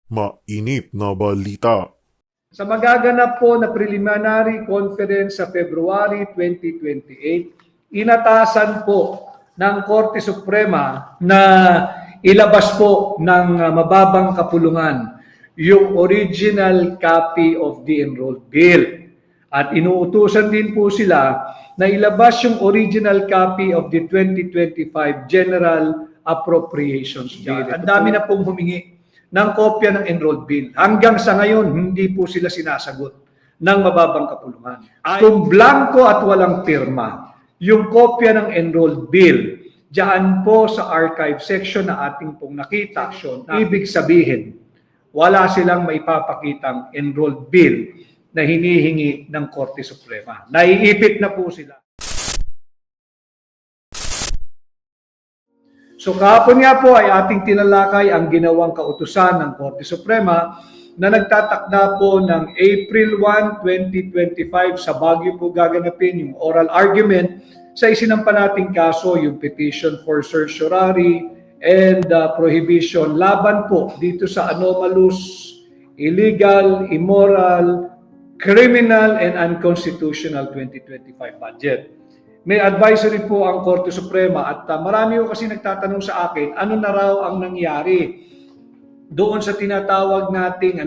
Mainit na balita. Sa magaganap po na preliminary conference sa February 2028, inatasan po ng Korte Suprema na ilabas po ng mababang kapulungan yung original copy of the enrolled bill. At inuutusan din po sila na ilabas yung original copy of the 2025 General Appropriations Bill. Ang dami na pong humingi ng kopya ng enrolled bill. Hanggang sa ngayon, hindi po sila sinasagot ng mababang kapulungan. Kung blanco at walang pirma, yung kopya ng enrolled bill, diyan po sa archive section na ating pong nakita, ibig sabihin, wala silang maipapakitang enrolled bill na hinihingi ng Korte Suprema. Naiipit na po sila. So kahapon nga po ay ating tinalakay ang ginawang kautusan ng Korte Suprema na nagtatakda po ng April 1, 2025 sa Baguio po gaganapin yung oral argument sa isinampa nating kaso, yung petition for certiorari and prohibition laban po dito sa anomalous, illegal, immoral, criminal, and unconstitutional 2025 budget. May advisory po ang Korte Suprema at marami po kasi nagtatanong sa akin, ano na raw ang nangyari doon sa tinatawag nating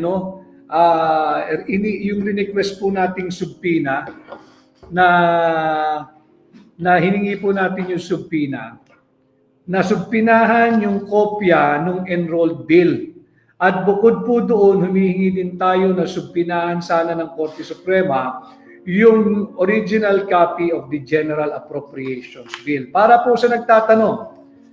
yung request po nating subpoena na hiningi po natin yung subpoena na subpinahan yung kopya ng enrolled bill. At bukod po doon, humihingi din tayo na subpinahan sana ng Korte Suprema yung original copy of the General Appropriations Bill. Para po sa nagtatanong,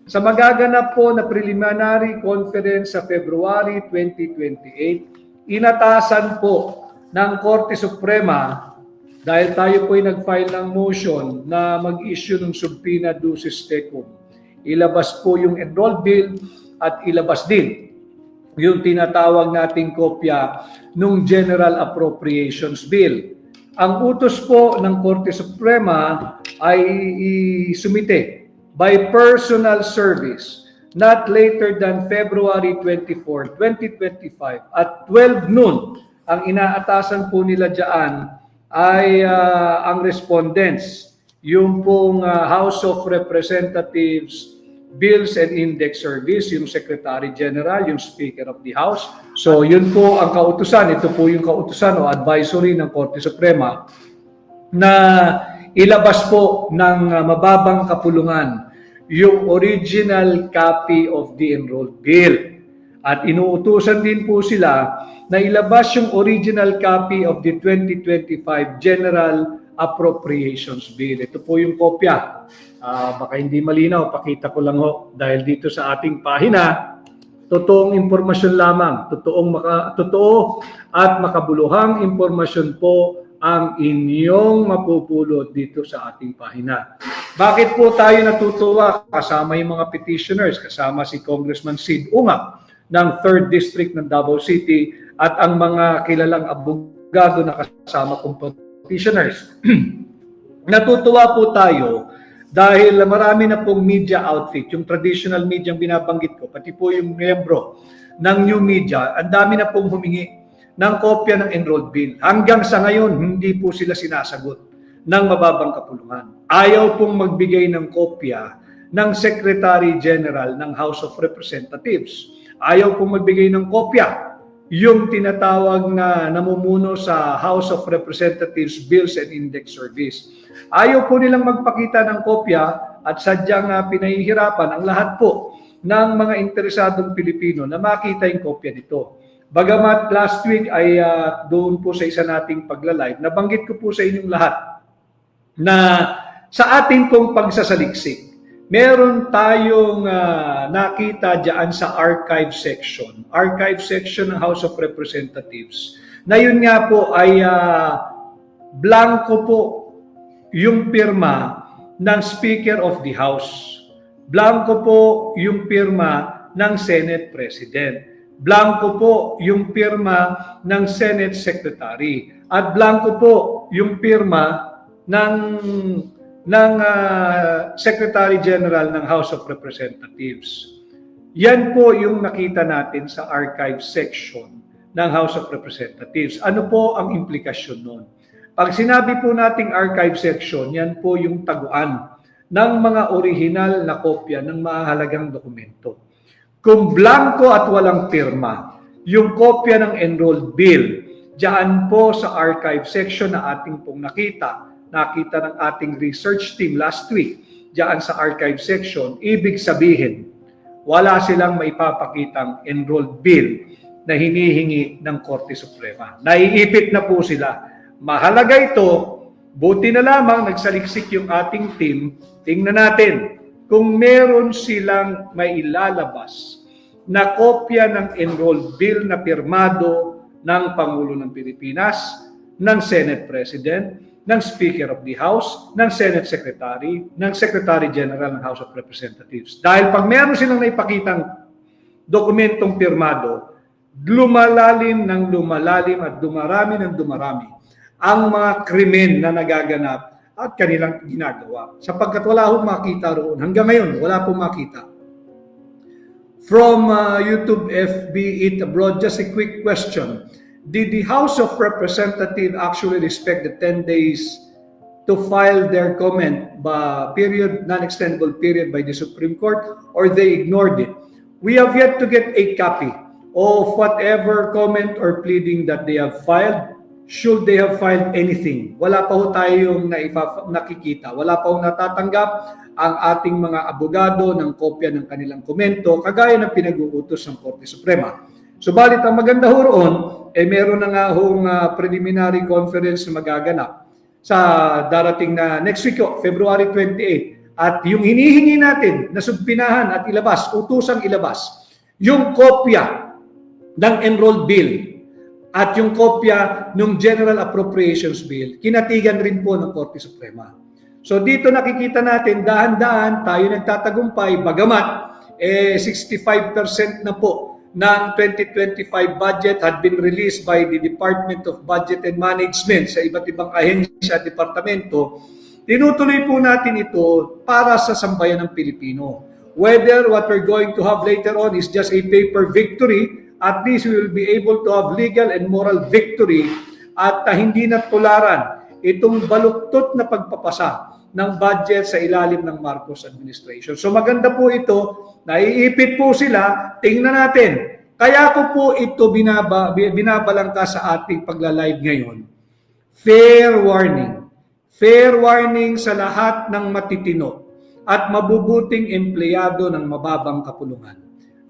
sa magaganap po na preliminary conference sa February 2028, inatasan po ng Korte Suprema dahil tayo po ay nag-file ng motion na mag-issue ng subpoena ducis tecum. Ilabas po yung enrolled bill at ilabas din yung tinatawag nating kopya ng General Appropriations Bill. Ang utos po ng Korte Suprema ay isumite by personal service not later than February 24, 2025 at 12 noon. Ang inaatasan po nila dyan ay ang respondents, yung pong House of Representatives Bills and Index Service, yung Secretary General, yung Speaker of the House. So yun po ang kautusan, ito po yung kautusan o advisory ng Korte Suprema na ilabas po ng mababang kapulungan yung original copy of the enrolled bill. At inuutusan din po sila na ilabas yung original copy of the 2025 General Appropriations Bill. Ito po yung kopya. Baka hindi malinaw, pakita ko lang ho dahil dito sa ating pahina, totoong impormasyon lamang, totoo at makabuluhang impormasyon po ang inyong mapupulot dito sa ating pahina. Bakit po tayo natutuwa? Kasama yung mga petitioners, kasama si Congressman Sid Unga ng 3rd District ng Davao City at ang mga kilalang abogado na kasama kong petitioners. Natutuwa po tayo dahil marami na pong media outfit, yung traditional media ang binabanggit ko, pati po yung miyembro ng new media, ang dami na pong humingi ng kopya ng enrolled bill. Hanggang sa ngayon, hindi po sila sinasagot ng mababang kapulungan. Ayaw pong magbigay ng kopya ng Secretary General ng House of Representatives. Ayaw pong magbigay ng kopya yung tinatawag na namumuno sa House of Representatives Bills and Index Service. Ayaw po nilang magpakita ng kopya at sadyang pinahihirapan ang lahat po ng mga interesadong Pilipino na makita yung kopya nito. Bagamat last week ay doon po sa isa nating pagla-live, nabanggit ko po sa inyong lahat na sa ating pong pagsasaliksik, meron tayong nakita dyan sa archive section ng House of Representatives, na yun nga po ay blanco po yung pirma ng Speaker of the House. Blanco po yung pirma ng Senate President. Blanco po yung pirma ng Senate Secretary. At blanco po yung pirma ng Secretary General ng House of Representatives. Yan po yung nakita natin sa archive section ng House of Representatives. Ano po ang implikasyon nun? Pag sinabi po nating archive section, yan po yung taguan ng mga orihinal na kopya ng mahalagang dokumento. Kung blanco at walang pirma, yung kopya ng enrolled bill, diyan po sa archive section na ating pong nakita ng ating research team last week, diyan sa archive section, ibig sabihin, wala silang maipapakitang enrolled bill na hinihingi ng Korte Suprema. Naiipit na po sila. Mahalaga ito, buti na lamang nagsaliksik yung ating team, tingnan natin kung meron silang mailalabas na kopya ng enrolled bill na pirmado ng Pangulo ng Pilipinas, ng Senate President, ng Speaker of the House, ng Senate Secretary, ng Secretary General ng House of Representatives. Dahil pag meron silang naipakitang dokumentong pirmado, lumalalim at dumarami ang mga krimen na nagaganap at kanilang ginagawa. Sapagkat wala akong makita roon. Hanggang ngayon, wala pong makita. From YouTube FB Eat Abroad, just a quick question. Did the House of Representatives actually respect the 10 days to file their comment non-extendable period by the Supreme Court, or they ignored it? We have yet to get a copy of whatever comment or pleading that they have filed. Should they have filed anything? Wala pa ho tayong nakikita. Wala pa ho natatanggap ang ating mga abogado ng kopya ng kanilang komento, kagaya ng pinag-uutos ng Korte Suprema. Subalit ang maganda ho roon, meron na nga hong preliminary conference na magaganap sa darating na next week, February 28. At yung hinihingi natin na subpinahan at utusang ilabas, yung kopya ng enrolled bill at yung kopya ng General Appropriations Bill, kinatigan rin po ng Korte Suprema. So dito nakikita natin, dahan-dahan tayo nagtatagumpay, bagamat 65% na po ng 2025 budget had been released by the Department of Budget and Management sa iba't ibang ahensya at departamento. Tinutuloy po natin ito para sa sambayan ng Pilipino. Whether what we're going to have later on is just a paper victory, at least we will be able to have legal and moral victory at hindi na tularan itong baluktot na pagpapasa ng budget sa ilalim ng Marcos administration. So maganda po ito, naiipit po sila, tingnan natin. Kaya ko po ito binabalangka sa ating pagla-live ngayon. Fair warning. Fair warning sa lahat ng matitino at mabubuting empleyado ng mababang kapulungan.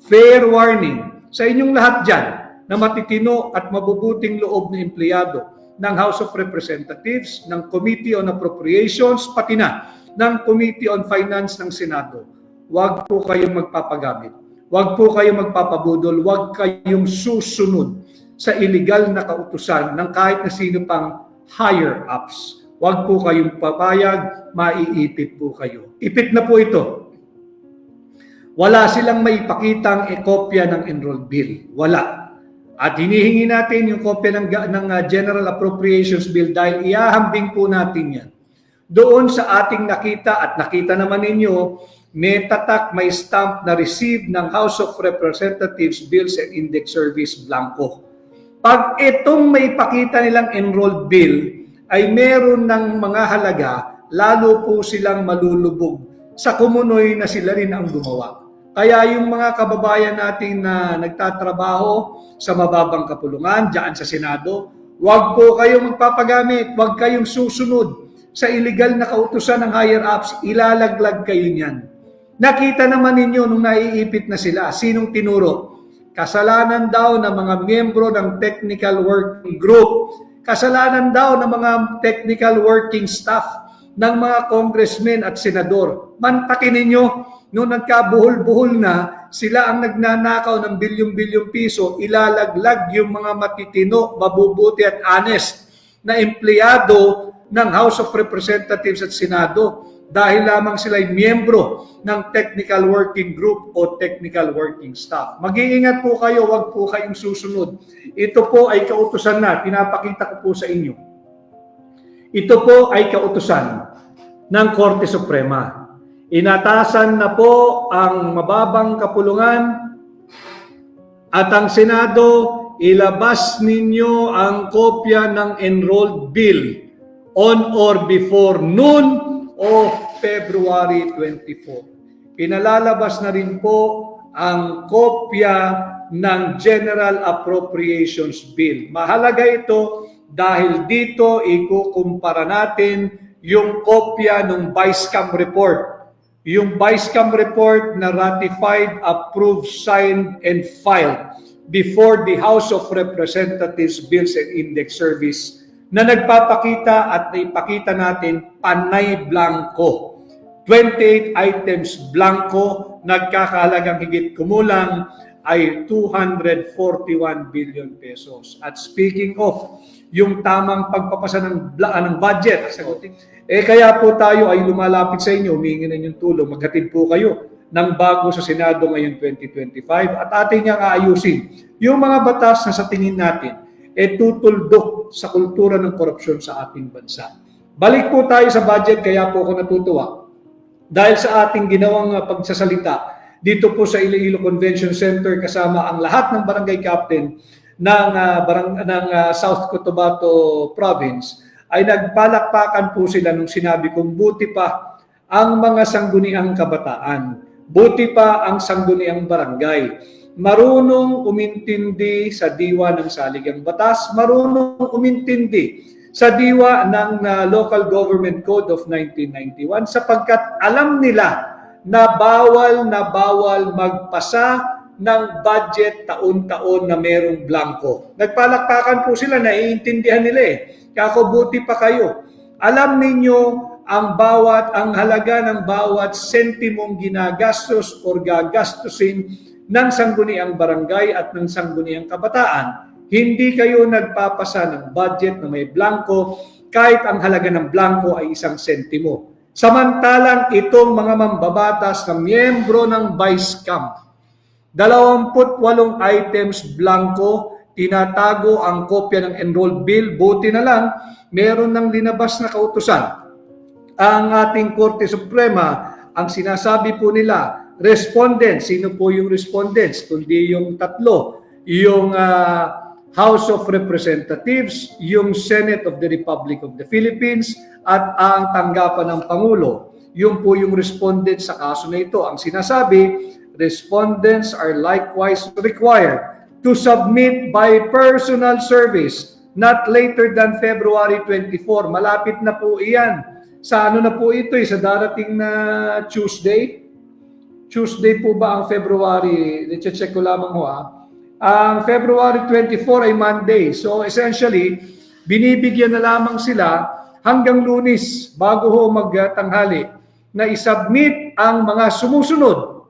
Fair warning sa inyong lahat dyan na matitino at mabubuting loob na empleyado ng House of Representatives, ng Committee on Appropriations, pati na ng Committee on Finance ng Senado. Huwag po kayong magpapagamit. Huwag po kayong magpapabudol. Huwag kayong susunod sa illegal na kautusan ng kahit na sino pang higher-ups. Huwag po kayong papayag, maiipit po kayo. Ipit na po ito. Wala silang maipakitang kopya ng enrolled bill. Wala. At hinihingi natin yung kopya ng General Appropriations Bill dahil iahambing po natin yan. Doon sa ating nakita at nakita naman ninyo, may tatak, may stamp na received ng House of Representatives Bills and Index Service blanco. Pag itong may pakita nilang enrolled bill ay meron ng mga halaga, lalo po silang malulubog sa kumunoy na sila rin ang gumawa. Kaya yung mga kababayan natin na nagtatrabaho sa mababang kapulungan, dyan sa Senado, huwag po kayong magpapagamit, huwag kayong susunod sa illegal na kautusan ng higher-ups, ilalaglag kayo niyan. Nakita naman ninyo nung naiipit na sila, sinong tinuro? Kasalanan daw ng mga miyembro ng technical working group, kasalanan daw ng mga technical working staff ng mga congressmen at senador. Mantakin ninyo, nung nagkabuhol-buhol na, sila ang nagnanakaw ng bilyong-bilyong piso, ilalaglag yung mga matitino, mabubuti at honest na empleyado ng House of Representatives at Senado dahil lamang sila ay miyembro ng technical working group o technical working staff. Mag-iingat po kayo, wag po kayong susunod. Ito po ay kautusan na, pinapakita ko po sa inyo. Ito po ay kautusan ng Korte Suprema. Inatasan na po ang mababang kapulungan at ang Senado, ilabas ninyo ang kopya ng enrolled bill on or before noon of February 24. Pinalalabas na rin po ang kopya ng General Appropriations Bill. Mahalaga ito dahil dito ikukumpara natin yung kopya ng Vice-Cam report. Yung Vice-Cam report na ratified, approved, signed, and filed before the House of Representatives Bills and Index Service na nagpapakita at naipakita natin panay blanco. 28 items blanco, nagkakahalagang higit kumulang ay 241 billion pesos. At speaking of yung tamang pagpapasa ng budget, sagutin, kaya po tayo ay lumalapit sa inyo, humingi na inyong tulong, maghatid po kayo ng bago sa Senado ngayon 2025 at ating niyang aayusin yung mga batas na sa tingin natin tutuldok sa kultura ng korupsyon sa ating bansa. Balik po tayo sa budget, kaya po ako natutuwa dahil sa ating ginawang pagsasalita dito po sa Iloilo Convention Center kasama ang lahat ng barangay captain ng South Cotabato Province ay nagpalakpakan po sila nung sinabi kong buti pa ang mga sangguniang kabataan, buti pa ang sangguniang barangay, marunong umintindi sa diwa ng saligang batas, marunong umintindi sa diwa ng Local Government Code of 1991 sapagkat alam nila na bawal magpasa ng budget taon-taon na merong blanco. Nagpalakpakan po sila, naiintindihan nila Kaya buti pa kayo. Alam ninyo ang halaga ng bawat sentimong ginagastos o gagastusin ng sangguniang barangay at ng sangguniang kabataan. Hindi kayo nagpapasa ng budget na may blanco kahit ang halaga ng blanco ay 1 sentimo. Samantalang itong mga mambabatas na miyembro ng Vice-Cam, 28 items blanco, tinatago ang kopya ng enrolled bill. Buti na lang, meron ng linabas na kautusan. Ang ating Korte Suprema, ang sinasabi po nila, respondents, sino po yung respondents? Kundi yung tatlo, yung House of Representatives, yung Senate of the Republic of the Philippines, at ang tanggapan ng Pangulo. Yung po yung respondents sa kaso na ito. Ang sinasabi, respondents are likewise required to submit by personal service not later than February 24. Malapit na po iyan. Sa ano na po ito sa darating na Tuesday? Tuesday po ba ang February? I-check ko lamang ho Ang February 24 ay Monday. So essentially, binibigyan na lamang sila hanggang Lunes bago ho magtanghali na isubmit ang mga sumusunod.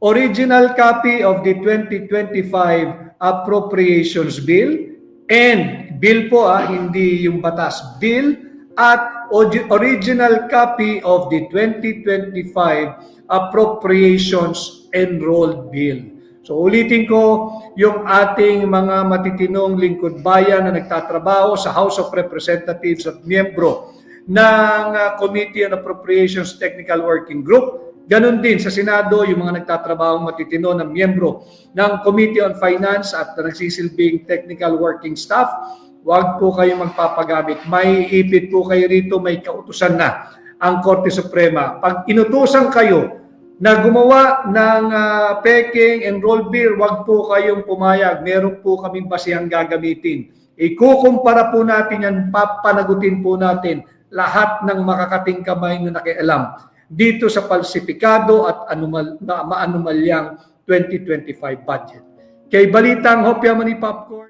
Original copy of the 2025 Appropriations Bill and bill po hindi yung batas, bill at original copy of the 2025 Appropriations Enrolled Bill. So ulitin ko, yung ating mga matitinong lingkod bayan na nagtatrabaho sa House of Representatives at miyembro ng Committee on Appropriations Technical Working Group, ganon din sa Senado, yung mga nagtatrabaho matitino ng miyembro ng Committee on Finance at nagsisilbing technical working staff, huwag po kayo magpapagamit. May ipit po kayo rito, may kautusan na ang Korte Suprema. Pag inutusan kayo na gumawa ng peking enrolled bill, huwag po kayong pumayag. Meron po kaming basihang gagamitin. Ikukumpara po natin yan, papanagutin po natin lahat ng makakating kamay na nakialam dito sa falsifikado at maanumalyang 2025 budget. Kay Balitang Hopya Mani Popcorn.